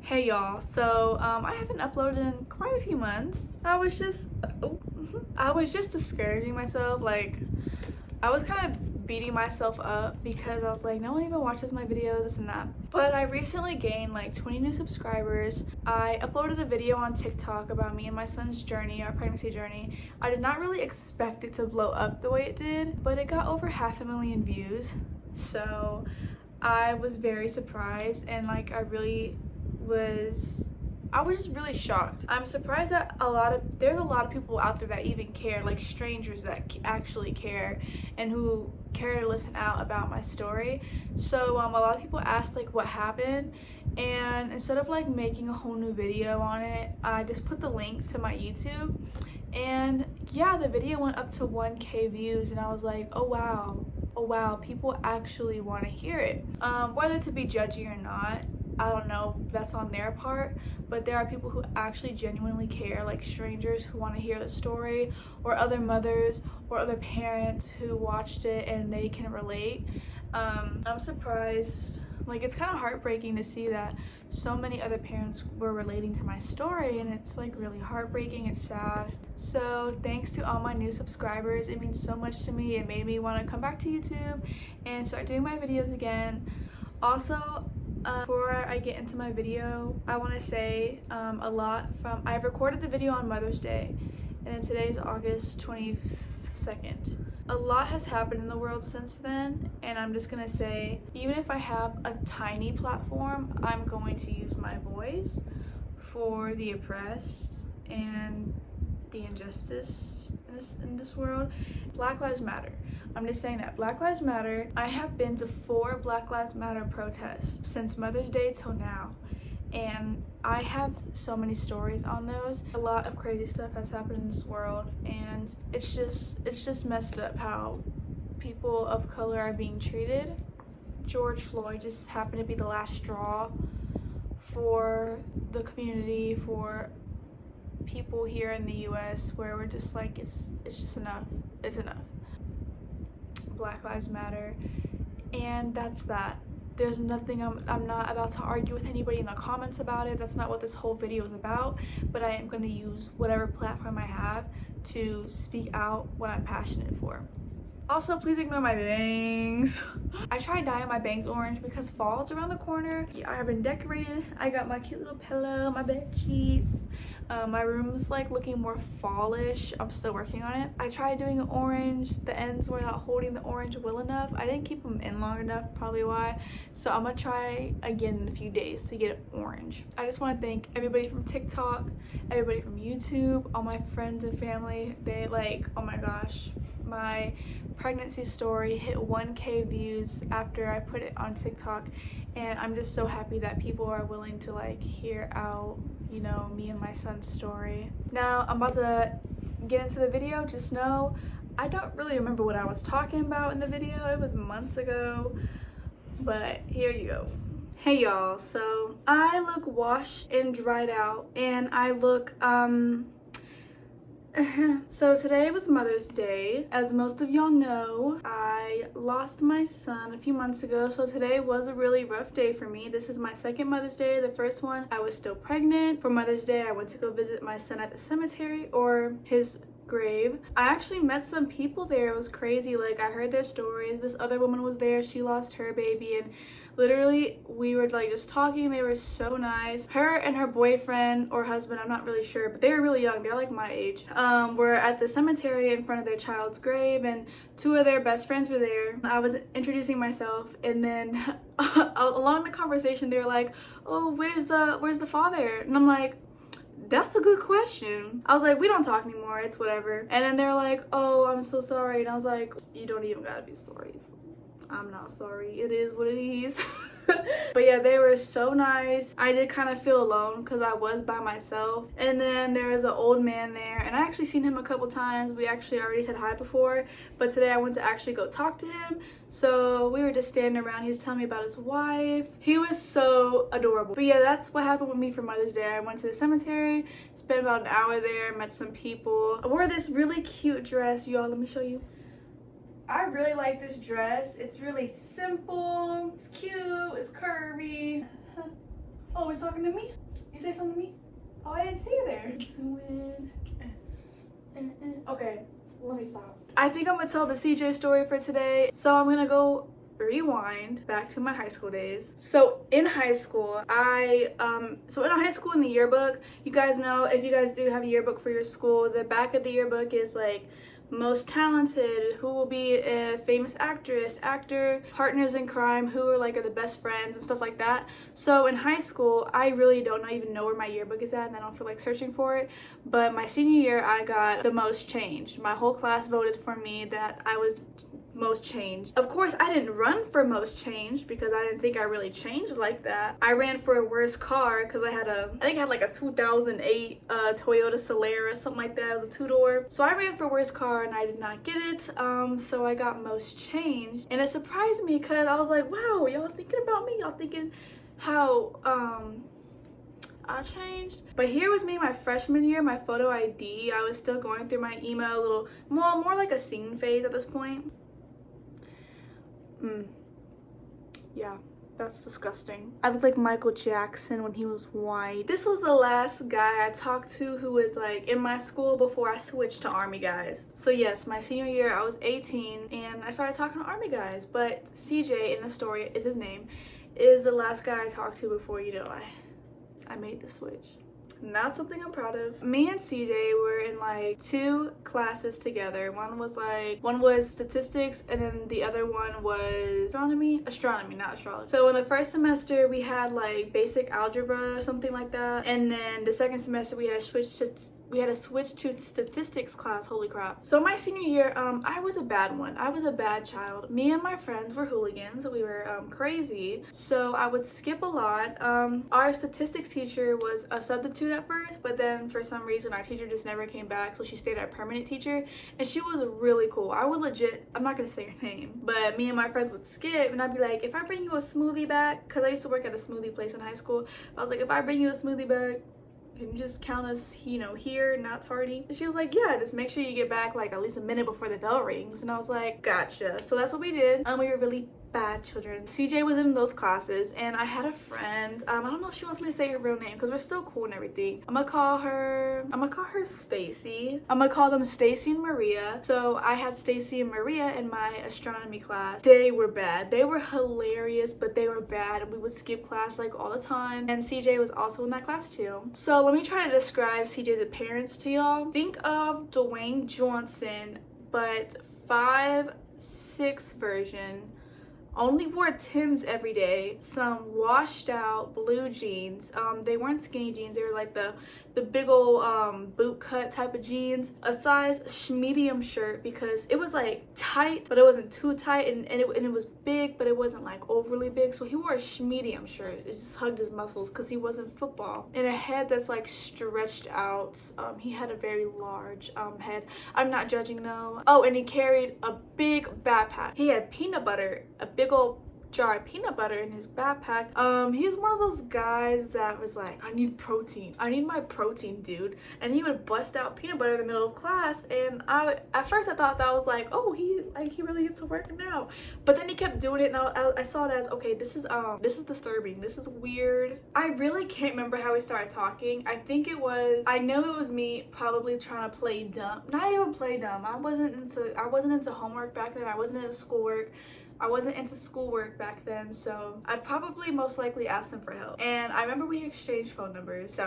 Hey y'all, so I haven't uploaded in quite a few months. I was just discouraging myself. Like, I was kind of beating myself up because I was like, no one even watches my videos, this and that. But I recently gained like 20 new subscribers. I uploaded a video on TikTok about me and my son's journey, our pregnancy journey. I did not really expect it to blow up the way it did, but it got over 500,000 views. So I was very surprised, and like I was just really shocked. I'm surprised that there's a lot of people out there that even care, like strangers that actually care and who care to listen out about my story. So a lot of people asked like what happened, and instead of like making a whole new video on it, I just put the link to my YouTube, and yeah, the video went up to 1K views, and I was like, oh wow, people actually want to hear it. Whether to be judgy or not, I don't know, that's on their part, but there are people who actually genuinely care, like strangers who want to hear the story, or other mothers or other parents who watched it and they can relate. I'm surprised, like it's kind of heartbreaking to see that so many other parents were relating to my story, and it's like really heartbreaking, it's sad. So thanks to all my new subscribers, it means so much to me. It made me want to come back to YouTube and start doing my videos again. Also, before I get into my video, I want to say I recorded the video on Mother's Day, and then today's August 22nd. A lot has happened in the world since then, and I'm just gonna say, even if I have a tiny platform, I'm going to use my voice for the oppressed and the injustice in this world. Black Lives Matter. I'm just saying that. Black Lives Matter. I have been to 4 Black Lives Matter protests since Mother's Day till now, and I have so many stories on those. A lot of crazy stuff has happened in this world, and it's just messed up how people of color are being treated. George Floyd just happened to be the last straw for the community, for people here in the US, where we're just like, it's just enough. It's enough. Black Lives Matter, and that's that. There's nothing, I'm not about to argue with anybody in the comments about it. That's not what this whole video is about, but I am going to use whatever platform I have to speak out what I'm passionate for. Also, please ignore my bangs. I tried dyeing my bangs orange because fall's around the corner. I have been decorated. I got my cute little pillow, my bed sheets. My room's like looking more fallish. I'm still working on it. I tried doing it orange. The ends were not holding the orange well enough. I didn't keep them in long enough, probably why. So I'm gonna try again in a few days to get it orange. I just want to thank everybody from TikTok, everybody from YouTube, all my friends and family. They like, oh my gosh, my pregnancy story hit 1K views after I put it on TikTok, and I'm just so happy that people are willing to like hear out, you know, me and my son's story. Now I'm about to get into the video. Just know I don't really remember what I was talking about in the video. It was months ago, but here you go. Hey y'all, so I look washed and dried out, and I look so today was Mother's Day. As most of y'all know, I lost my son a few months ago, so today was a really rough day for me. This is my second Mother's Day. The first one, I was still pregnant. For Mother's Day, I went to go visit my son at the cemetery, or his grave. I actually met some people there. It was crazy. Like, I heard their stories. This other woman was there. She lost her baby, and literally we were like just talking. They were so nice. Her and her boyfriend or husband, I'm not really sure, but they were really young. They're like my age. Were at the cemetery in front of their child's grave, and 2 of their best friends were there. I was introducing myself, and then along the conversation they were like, oh, where's the father? And I'm like, that's a good question. I was like, we don't talk anymore, it's whatever. And then they're like, oh, I'm so sorry. And I was like, you don't even gotta be sorry. I'm not sorry. It is what it is. But yeah, they were so nice. I did kind of feel alone because I was by myself. And then there was an old man there, and I actually seen him a couple times. We actually already said hi before, but today I went to actually go talk to him. So we were just standing around. He was telling me about his wife. He was so adorable. But yeah, that's what happened with me for Mother's Day. I went to the cemetery, spent about an hour there, met some people. I wore this really cute dress. Y'all, let me show you. I really like this dress. It's really simple, it's cute, it's curvy. Oh, we're talking to me? You say something to me? Oh, I didn't see you there. Okay, let me stop. I think I'm gonna tell the CJ story for today. So I'm gonna go rewind back to my high school days. So in high school, in the yearbook, you guys know, if you guys do have a yearbook for your school, the back of the yearbook is like most talented, who will be a famous actress, actor, partners in crime, who are the best friends and stuff like that. So in high school, I really don't even know where my yearbook is at, and I don't feel like searching for it. But my senior year, I got the most changed. My whole class voted for me that I was most changed. Of course, I didn't run for most changed because I didn't think I really changed like that. I ran for worst car because I think I had like a 2008 Toyota Solara, something like that. It was a 2-door. So I ran for worst car and I did not get it. So I got most changed, and it surprised me because I was like, wow, y'all thinking about me? Y'all thinking how I changed? But here was me my freshman year, my photo ID. I was still going through my email, a little more like a scene phase at this point. Yeah, that's disgusting. I look like Michael Jackson when he was white. This was the last guy I talked to who was like in my school before I switched to Army guys. So yes, my senior year I was 18 and I started talking to Army guys, but CJ in the story is his name, is the last guy I talked to before, I made the switch. Not something I'm proud of. Me and CJ were in like 2 classes together. One was statistics, and then the other one was astronomy, not astrology. So in the first semester we had like basic algebra or something like that, and then the second semester we had to switch to statistics class. Holy crap. So my senior year, I was a bad one. I was a bad child. Me and my friends were hooligans. We were crazy. So I would skip a lot. Our statistics teacher was a substitute at first, but then for some reason our teacher just never came back, so she stayed our permanent teacher, and she was really cool. I would legit, I'm not gonna say her name, but me and my friends would skip, and I'd be like, if I bring you a smoothie back, because I used to work at a smoothie place in high school, I was like, if I bring you a smoothie bag, can you just count us, here, not tardy? And she was like, yeah, just make sure you get back like at least a minute before the bell rings. And I was like, gotcha. So that's what we did. We were really bad children. CJ was in those classes, and I had a friend. I don't know if she wants me to say her real name because we're still cool and everything. I'm gonna call her Stacy. I'm gonna call them Stacy and Maria. So I had Stacy and Maria in my astronomy class. They were bad. They were hilarious, but they were bad, and we would skip class like all the time. And CJ was also in that class too. So let me try to describe CJ's appearance to y'all. Think of Dwayne Johnson, but 5'6" version. Only wore Timbs every day, some washed out blue jeans. They weren't skinny jeans, they were like the big old boot cut type of jeans. A size medium shirt because it was like tight, but it wasn't too tight, and it was big, but it wasn't like overly big. So he wore a medium shirt. It just hugged his muscles because he wasn't football. And a head that's like stretched out. He had a very large head. I'm not judging though. Oh, and he carried a big backpack. He had peanut butter, a big old jar of peanut butter in his backpack. He's one of those guys that was like, I need protein. I need my protein, dude. And he would bust out peanut butter in the middle of class, and at first I thought that was like, oh, he really gets to working out. But then he kept doing it, and I saw it as, okay, this is disturbing. This is weird. I really can't remember how we started talking. I know it was me probably trying to play dumb. Not even play dumb. I wasn't into homework back then. I wasn't into schoolwork. Back then, so I probably most likely asked him for help. And I remember we exchanged phone numbers,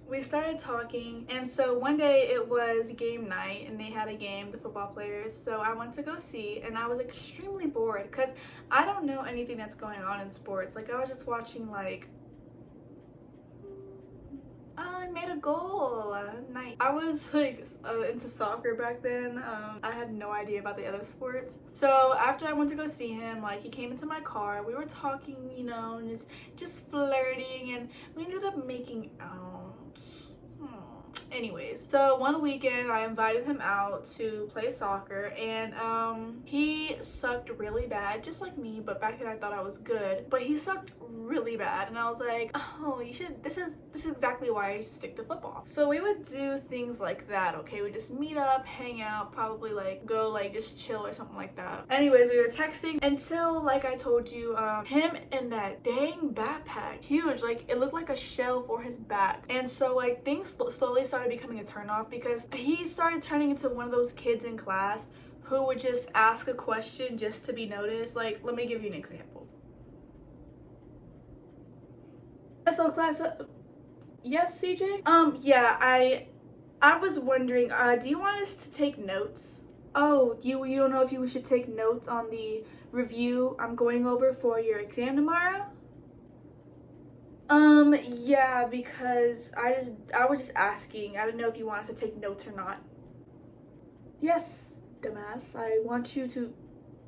We started talking, and so one day it was game night, and they had a game, the football players, so I went to go see, and I was extremely bored because I don't know anything that's going on in sports. Like, I was just watching like, I made a goal. Nice. I was like into soccer back then. I had no idea about the other sports. So after I went to go see him, like, he came into my car. We were talking, and just flirting, and we ended up making out. Anyways, so one weekend I invited him out to play soccer, and he sucked really bad, just like me, but back then I thought I was good, but he sucked really bad, and I was like, oh, you should, this is exactly why I stick to football. So we would do things like that, okay? We just meet up, hang out, probably like go like just chill or something like that. Anyways, we were texting until, like I told you, him and that dang backpack, huge, like it looked like a shell for his back. And so like things slowly started becoming a turnoff, because he started turning into one of those kids in class who would just ask a question just to be noticed. Like, let me give you an example. So class, yes, CJ? Yeah, I was wondering, do you want us to take notes? Oh, you don't know if you should take notes on the review I'm going over for your exam tomorrow? Yeah, because I was just asking. I don't know if you want us to take notes or not. Yes, dumbass, I want you to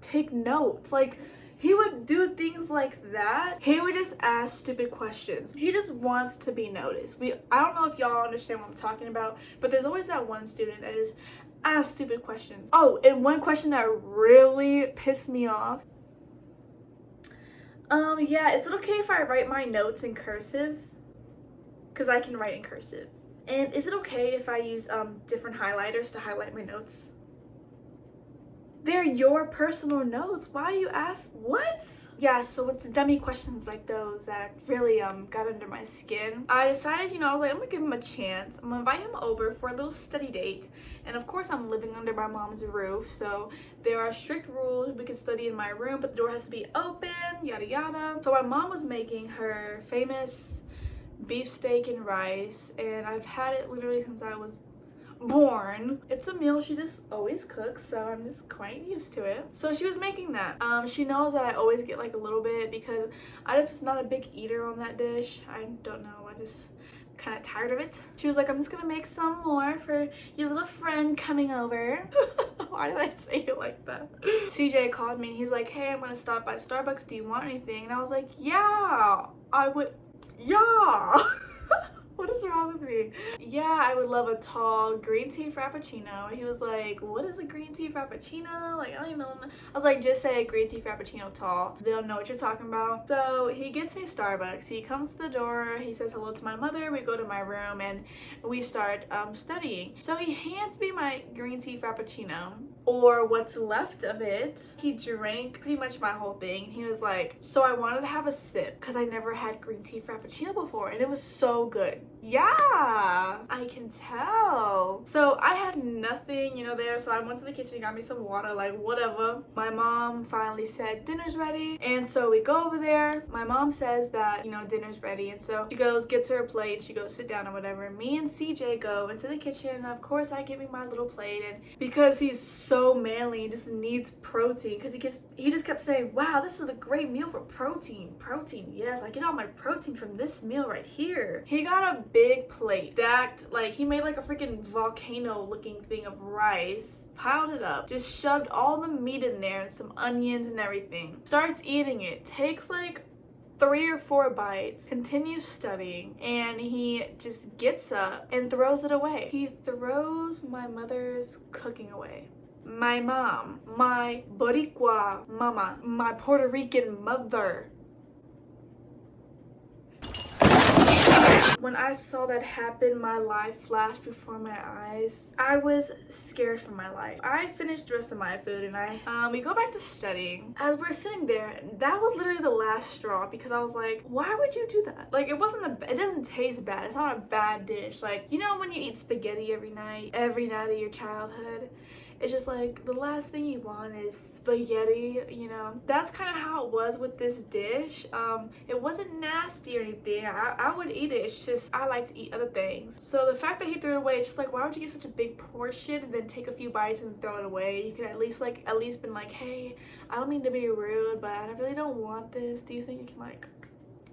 take notes. Like, he would do things like that. He would just ask stupid questions. He just wants to be noticed. I don't know if y'all understand what I'm talking about, but there's always that one student that just asks stupid questions. Oh, and one question that really pissed me off. Yeah, is it okay if I write my notes in cursive? Because I can write in cursive. And is it okay if I use different highlighters to highlight my notes? They're your personal notes. Why you ask? What? Yeah, so it's dummy questions like those that really got under my skin. I decided, I was like, I'm gonna give him a chance. I'm gonna invite him over for a little study date. And of course I'm living under my mom's roof, so there are strict rules. We can study in my room, but the door has to be open, yada yada. So my mom was making her famous beefsteak and rice, and I've had it literally since I was born. It's a meal she just always cooks, so I'm just quite used to it. So she was making that. She knows that I always get like a little bit because I'm just not a big eater on that dish. I don't know, I just kind of tired of it. She was like, I'm just gonna make some more for your little friend coming over. Why did I say it like that? CJ called me and he's like, hey, I'm gonna stop by Starbucks, do you want anything? And I was like, yeah, I would, yeah. What is wrong with me? Yeah, I would love a tall green tea frappuccino. He was like, what is a green tea frappuccino? Like, I don't even know. I was like, just say a green tea frappuccino tall. They don't know what you're talking about. So he gets me Starbucks. He comes to the door. He says hello to my mother. We go to my room and we start studying. So he hands me my green tea frappuccino, or what's left of it. He drank pretty much my whole thing. He was like, so I wanted to have a sip because I never had green tea frappuccino before, and it was so good. Yeah, I can tell. So I had nothing, there, so I went to the kitchen, got me some water, like whatever. My mom finally said dinner's ready, and so we go over there. My mom says that, dinner's ready, and so she goes, gets her a plate, and she goes sit down or whatever. Me and CJ go into the kitchen, and of course I give me my little plate, and because he's so manly and just needs protein, because he just kept saying, wow, this is a great meal for protein. Yes, I get all my protein from this meal right here. He got a big plate stacked, like he made like a freaking volcano looking thing of rice, piled it up, just shoved all the meat in there and some onions and everything, starts eating it, takes like 3 or 4 bites, continues studying, and he just gets up and throws it away. He throws my mother's cooking away. My mom, my Boricua mama, my Puerto Rican mother. When I saw that happen, my life flashed before my eyes. I was scared for my life. I finished the rest of my food and we go back to studying. As we're sitting there, that was literally the last straw, because I was like, why would you do that? Like, it doesn't taste bad. It's not a bad dish. Like, when you eat spaghetti every night of your childhood, it's just like the last thing you want is spaghetti, That's kind of how it was with this dish. It wasn't nasty or anything. I would eat it. It's just I like to eat other things. So the fact that he threw it away, it's just like, why would you get such a big portion and then take a few bites and throw it away? You could at least been like, hey, I don't mean to be rude, but I really don't want this. Do you think you can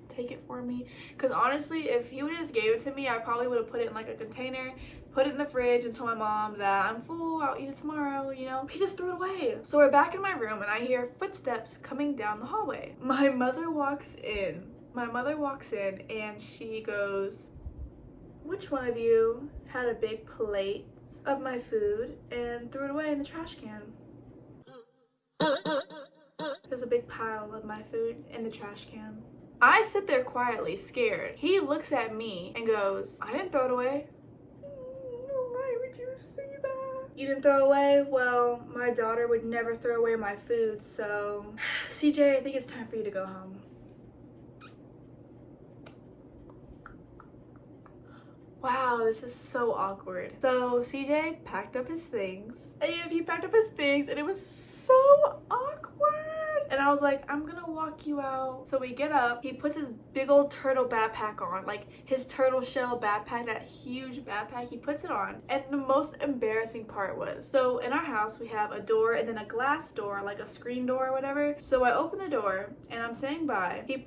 take it for me? Because honestly, if he would have just gave it to me, I probably would have put it in like a container, put it in the fridge, and told my mom that I'm full, I'll eat it tomorrow, He just threw it away. So we're back in my room and I hear footsteps coming down the hallway. My mother walks in and she goes, Which one of you had a big plate of my food and threw it away in the trash can? There's a big pile of my food in the trash can. I sit there quietly, scared. He looks at me and goes, I didn't throw it away. Why would you say that? You didn't throw it away? Well, my daughter would never throw away my food, so CJ, I think it's time for you to go home. Wow, this is so awkward. So CJ packed up his things, and he packed up his things, and it was so awkward. And I was like, I'm gonna walk you out. So we get up, he puts his big old turtle backpack on, like his turtle shell backpack, that huge backpack, he puts it on. And the most embarrassing part was, so in our house we have a door and then a glass door, like a screen door or whatever. So I open the door and I'm saying bye. He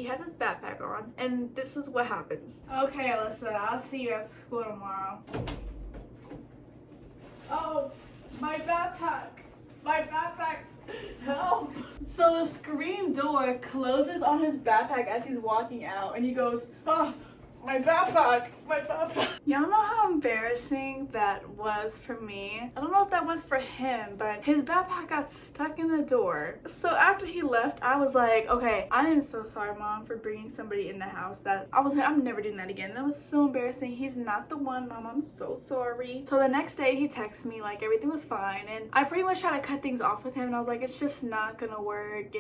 has his backpack on, and this is what happens. Okay, Alyssa, I'll see you at school tomorrow. Oh, my backpack. My backpack. Help. So the screen door closes on his backpack as he's walking out, and he goes, oh, my backpack, my backpack. Y'all know how embarrassing that was for me? I don't know if that was for him, but his backpack got stuck in the door. So after he left, I was like, okay, I am so sorry, Mom, for bringing somebody in the house that I was like, I'm never doing that again. That was so embarrassing. He's not the one, Mom. I'm so sorry. So the next day he texted me like everything was fine, and I pretty much tried to cut things off with him, and I was like, it's just not gonna work,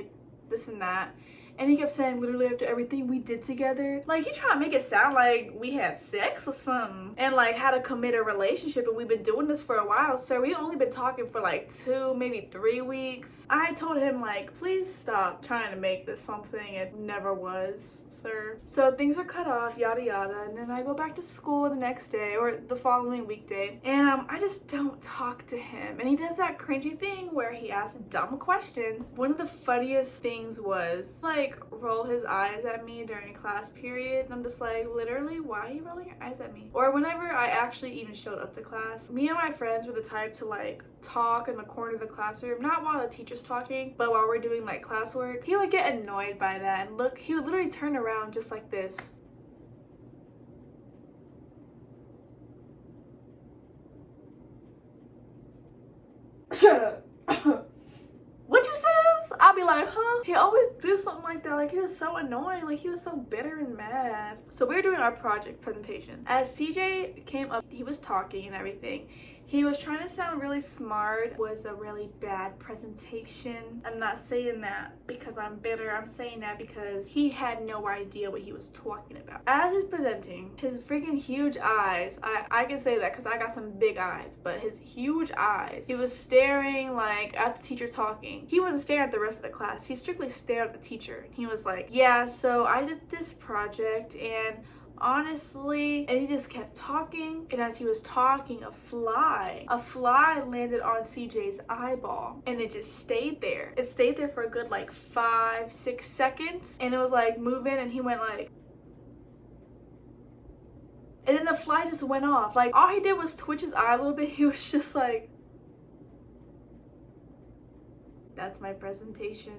this and that. And he kept saying literally after everything we did together, like he tried to make it sound like we had sex or something and like had a committed relationship, and we've been doing this for a while. So we only been talking for like 2, maybe 3 weeks. I told him like, please stop trying to make this something it never was, sir. So things are cut off, yada yada, and then I go back to school the next day or the following weekday, and I just don't talk to him. And he does that cringy thing where he asks dumb questions. One of the funniest things was like roll his eyes at me during class period, and I'm just like, literally, why are you rolling your eyes at me? Or whenever I actually even showed up to class, me and my friends were the type to like talk in the corner of the classroom, not while the teacher's talking, but while we're doing like classwork. He would get annoyed by that, and look, he would literally turn around just like this. Shut up. What you says? I'll be like, huh? He always do something like that. Like, he was so annoying. Like, he was so bitter and mad. So we were doing our project presentation. As CJ came up, he was talking and everything. He was trying to sound really smart. It was a really bad presentation. I'm not saying that because I'm bitter. I'm saying that because he had no idea what he was talking about. As he's presenting, his freaking huge eyes, I can say that because I got some big eyes, but his huge eyes, he was staring like at the teacher talking. He wasn't staring at the rest of the class. He strictly stared at the teacher. He was like, yeah, so I did this project, and honestly, and he just kept talking, and as he was talking, a fly landed on CJ's eyeball, and it just stayed there. It stayed there for a good like 5-6 seconds, and it was like moving, and he went like, and then the fly just went off. Like, all he did was twitch his eye a little bit. He was just like, that's my presentation.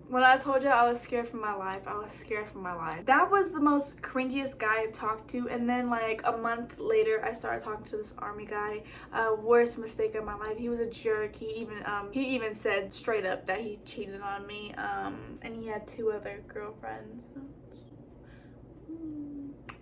When I told you I was scared for my life, I was scared for my life. That was the most cringiest guy I've talked to. And then like a month later, I started talking to this army guy. Worst mistake of my life. He was a jerk. He even said straight up that he cheated on me. And he had 2 other girlfriends.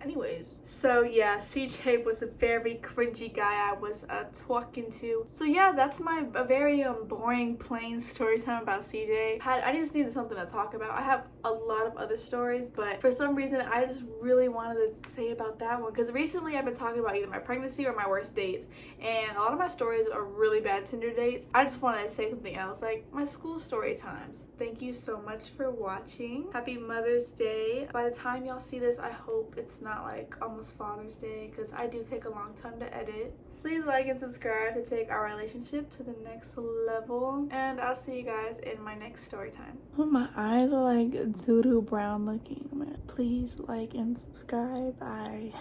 Anyways, so yeah, CJ was a very cringy guy I was talking to. So yeah, that's a very boring, plain story time about CJ. I just needed something to talk about. I have a lot of other stories, but for some reason I just really wanted to say about that one, because recently I've been talking about either my pregnancy or my worst dates, and a lot of my stories are really bad Tinder dates. I just wanted to say something else, like my school story times. Thank you so much for watching. Happy Mother's Day. By the time y'all see this, I hope it's not like almost Father's Day, because I do take a long time to edit. Please like and subscribe to take our relationship to the next level, and I'll see you guys in my next story time. Oh, my eyes are like doo-doo brown looking, man. Please like and subscribe. I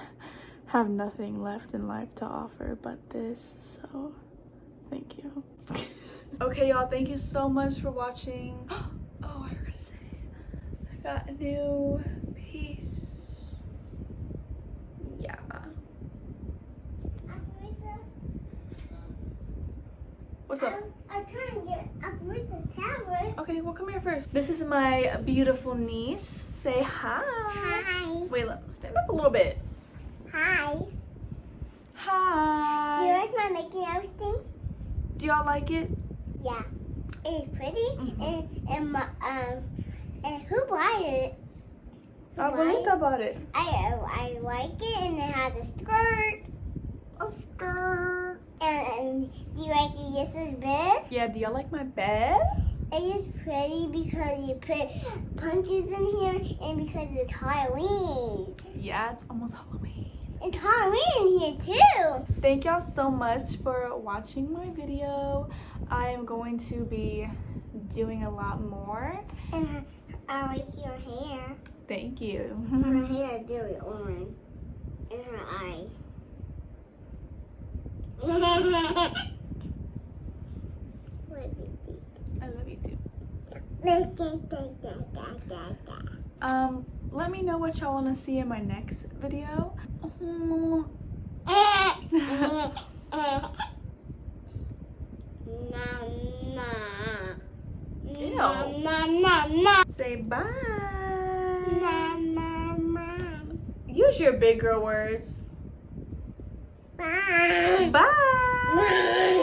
have nothing left in life to offer but this, so thank you. Okay, y'all, thank you so much for watching. Oh, I forgot to say, I got a new piece. Yeah. What's up? I'm trying to get up with the tablet. Okay, well, come here first. This is my beautiful niece. Say hi. Hi. Wait, stand up a little bit. Hi. Hi. Do you like my Mickey Mouse thing? Do y'all like it? Yeah. It is pretty. Mm-hmm. And who bought it? Abuelita bought it. I like it, and it has a skirt. A skirt. And do you like this bed? Yeah, do y'all like my bed? It is pretty because you put pumpkins in here, and because it's Halloween. Yeah, it's almost Halloween. It's Halloween here too. Thank y'all so much for watching my video. I am going to be doing a lot more. And I like your hair. Thank you. Her hair is very orange. And her eyes. I love you too. Let me know what y'all want to see in my next video. Say bye. Use your big girl words. Bye. Bye.